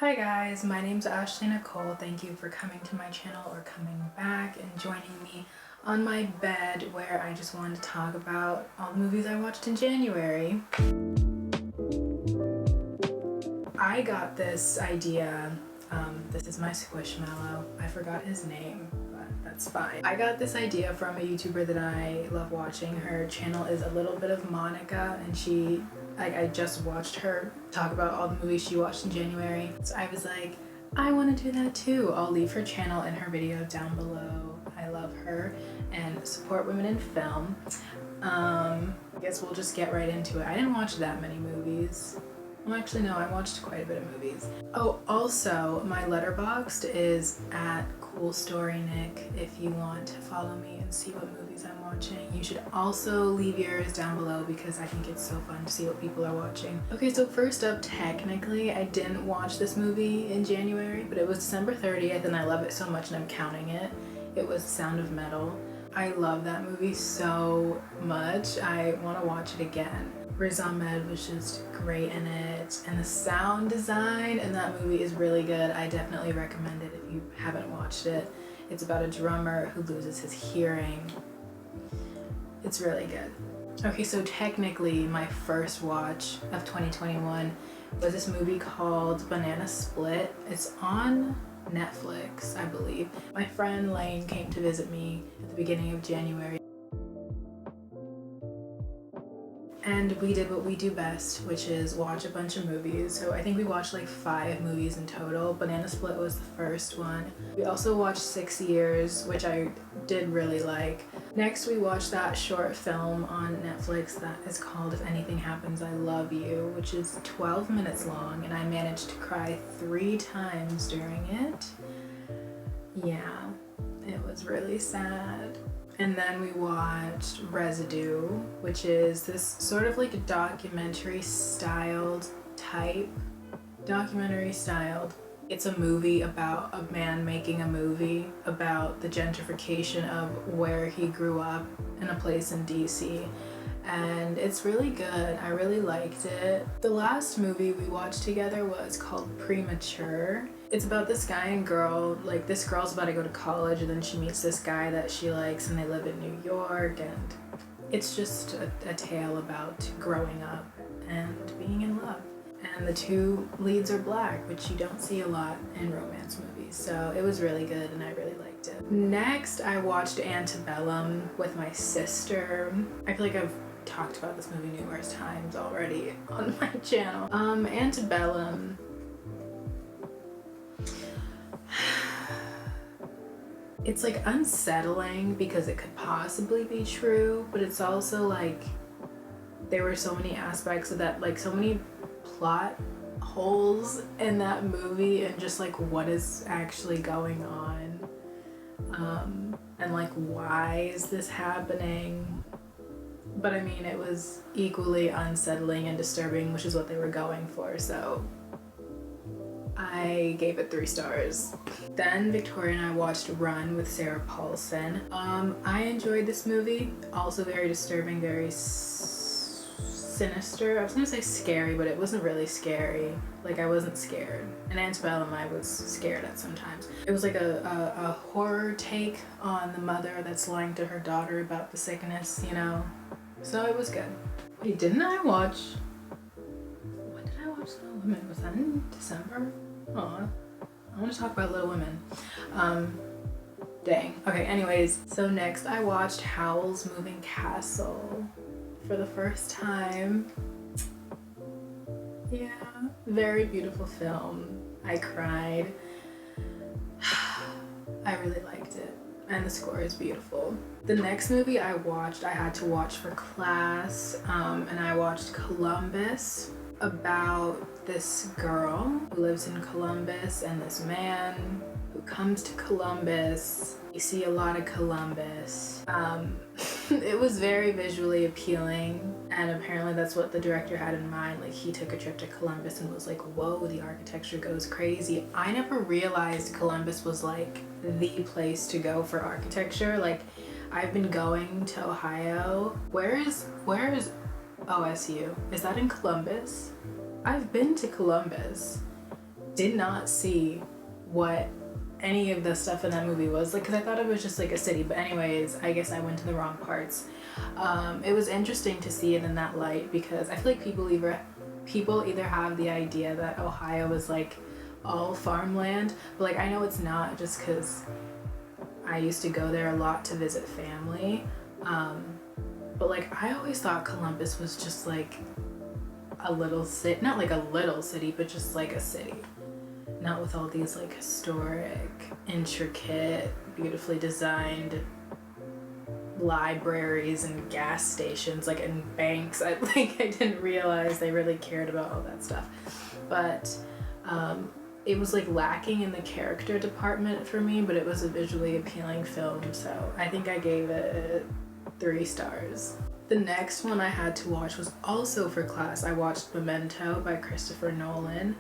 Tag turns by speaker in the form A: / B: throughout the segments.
A: Hi guys, my name's Ashley-Nicole. Thank you for coming to my channel or coming back and joining me on my bed where I just wanted to talk about all the movies I watched in January. I got this idea, this is my squishmallow. I forgot his name, but that's fine. I got this idea from a YouTuber that I love watching. Her channel is a little bit of Monika, and I just watched her talk about all the movies she watched in January. So I was like, I want to do that too. I'll leave her channel and her video down below. I love her and support women in film. I guess we'll just get right into it. I didn't watch that many movies. Well, actually, no, I watched quite a bit of movies. Oh, also, my letterboxd is at CoolStoryNick if you want to follow me and see what movies I'm watching. You should also leave yours down below because I think it's so fun to see what people are watching. Okay, so first up, technically, I didn't watch this movie in January, but it was December 30th and I love it so much and I'm counting it. It was Sound of Metal. I love that movie so much. I want to watch it again. Riz Ahmed was just great in it, and the sound design in that movie is really good. I definitely recommend it if you haven't watched it. It's about a drummer who loses his hearing. It's really good. Okay, so technically my first watch of 2021 was this movie called Banana Split. It's on Netflix, I believe. My friend Lane came to visit me at the beginning of January. And we did what we do best, which is watch a bunch of movies. So I think we watched like 5 movies in total. Banana Split was the first one. We also watched 6 Years, which I did really like. Next, we watched that short film on Netflix that is called If Anything Happens, I Love You, which is 12 minutes long, and I managed to cry 3 times during it. Yeah, it was really sad. And then we watched Residue, which is this sort of like a documentary styled. It's a movie about a man making a movie about the gentrification of where he grew up in a place in DC. And it's really good. I really liked it. The last movie we watched together was called Premature. It's about this guy and girl, like this girl's about to go to college and then she meets this guy that she likes and they live in New York, and it's just a tale about growing up and being in love. And the 2 leads are black, which you don't see a lot in romance movies. So it was really good and I really liked it. Next, I watched Antebellum with my sister. I feel like I've talked about this movie numerous times already on my channel. Antebellum. It's like unsettling because it could possibly be true, but it's also like there were so many aspects of that, like so many plot holes in that movie, and just like what is actually going on, and like why is this happening. But I mean, it was equally unsettling and disturbing, which is what they were going for, so I gave it 3 stars. Then Victoria and I watched Run with Sarah Paulson. I enjoyed this movie. Also very disturbing, very sinister. I was gonna say scary, but it wasn't really scary. Like, I wasn't scared. In Antebellum, I was scared at some times. It was like a horror take on the mother that's lying to her daughter about the sickness, you know? So it was good. Wait, didn't I watch... When did I watch Little Women? Was that in December? Aw. I want to talk about Little Women. Dang. Okay, anyways. So next I watched Howl's Moving Castle for the first time. Yeah, very beautiful film. I cried. I really liked it. And the score is beautiful. The next movie I watched, I had to watch for class, and I watched Columbus, about this girl who lives in Columbus and this man who comes to Columbus. You see a lot of Columbus. It was very visually appealing, and apparently that's what the director had in mind. Like, he took a trip to Columbus and was like, whoa, the architecture goes crazy. I never realized Columbus was like the place to go for architecture. Like, I've been going to Ohio. Where is OSU? Is that in Columbus? I've been to Columbus. did not see what any of the stuff in that movie was, like, because I thought it was just like a city, but anyways, I guess I went to the wrong parts. It was interesting to see it in that light, because I feel like people either have the idea that Ohio is like all farmland, but like I know it's not, just because I used to go there a lot to visit family. But like I always thought Columbus was just like a little city, not like a little city, but just like a city. Not with all these like historic, intricate, beautifully designed libraries and gas stations, like, and banks. I didn't realize they really cared about all that stuff. But it was like lacking in the character department for me, but it was a visually appealing film, so I think I gave it 3 stars. The next one I had to watch was also for class. I watched Memento by Christopher Nolan,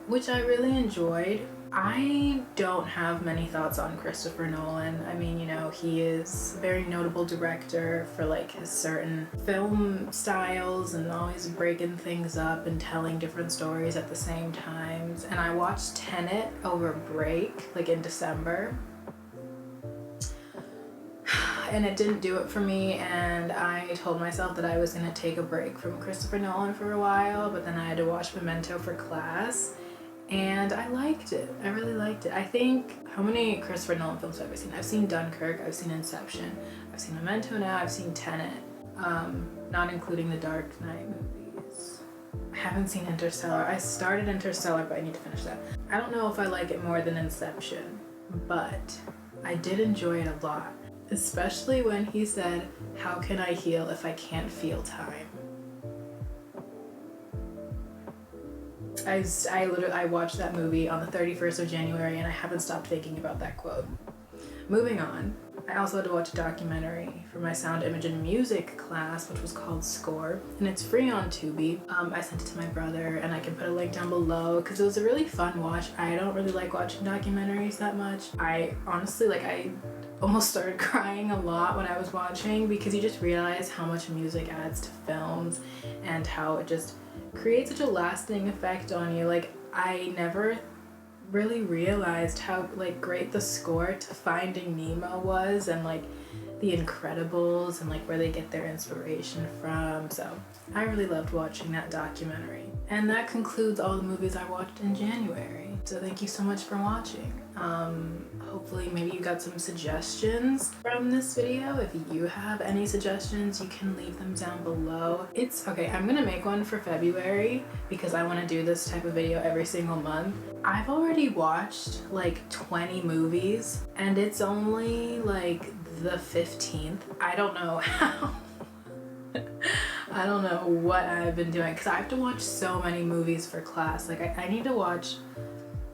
A: which I really enjoyed. I don't have many thoughts on Christopher Nolan. I mean, you know, he is a very notable director for like his certain film styles and always breaking things up and telling different stories at the same time. And I watched Tenet over break, like in December. And it didn't do it for me, and I told myself that I was going to take a break from Christopher Nolan for a while, but then I had to watch Memento for class, and I liked it. I really liked it. I think, how many Christopher Nolan films have I seen? I've seen Dunkirk, I've seen Inception, I've seen Memento now, I've seen Tenet, not including the Dark Knight movies. I haven't seen Interstellar. I started Interstellar, but I need to finish that. I don't know if I like it more than Inception, but I did enjoy it a lot. Especially when he said, "How can I heal if I can't feel time?" I watched that movie on the 31st of January and I haven't stopped thinking about that quote. Moving on, I also had to watch a documentary for my sound, image, and music class, which was called Score, and it's free on Tubi. I sent it to my brother, and I can put a link down below because it was a really fun watch. I don't really like watching documentaries that much. I honestly, I almost started crying a lot when I was watching, because you just realize how much music adds to films and how it just creates such a lasting effect on you. Like, I never really realized how great the score to Finding Nemo was, and The Incredibles, and where they get their inspiration from. So I really loved watching that documentary. And that concludes all the movies I watched in January. So thank you so much for watching. Hopefully maybe you got some suggestions from this video. If you have any suggestions, you can leave them down below. It's okay, I'm gonna make one for February because I want to do this type of video every single month. I've already watched 20 movies and it's only the 15th. I don't know how. I don't know what I've been doing because I have to watch so many movies for class. I need to watch,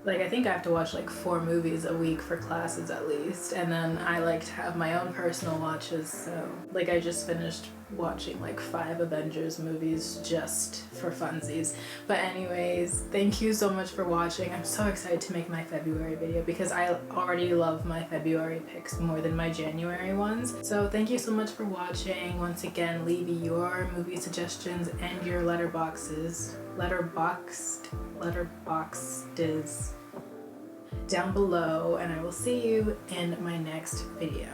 A: I think I have to watch 4 movies a week for classes at least, and then I like to have my own personal watches. So I just finished watching 5 Avengers movies just for funsies. But anyways, thank you so much for watching. I'm so excited to make my February video because I already love my February picks more than my January ones. So thank you so much for watching. Once again, leave your movie suggestions and your letterboxes down below, and I will see you in my next video.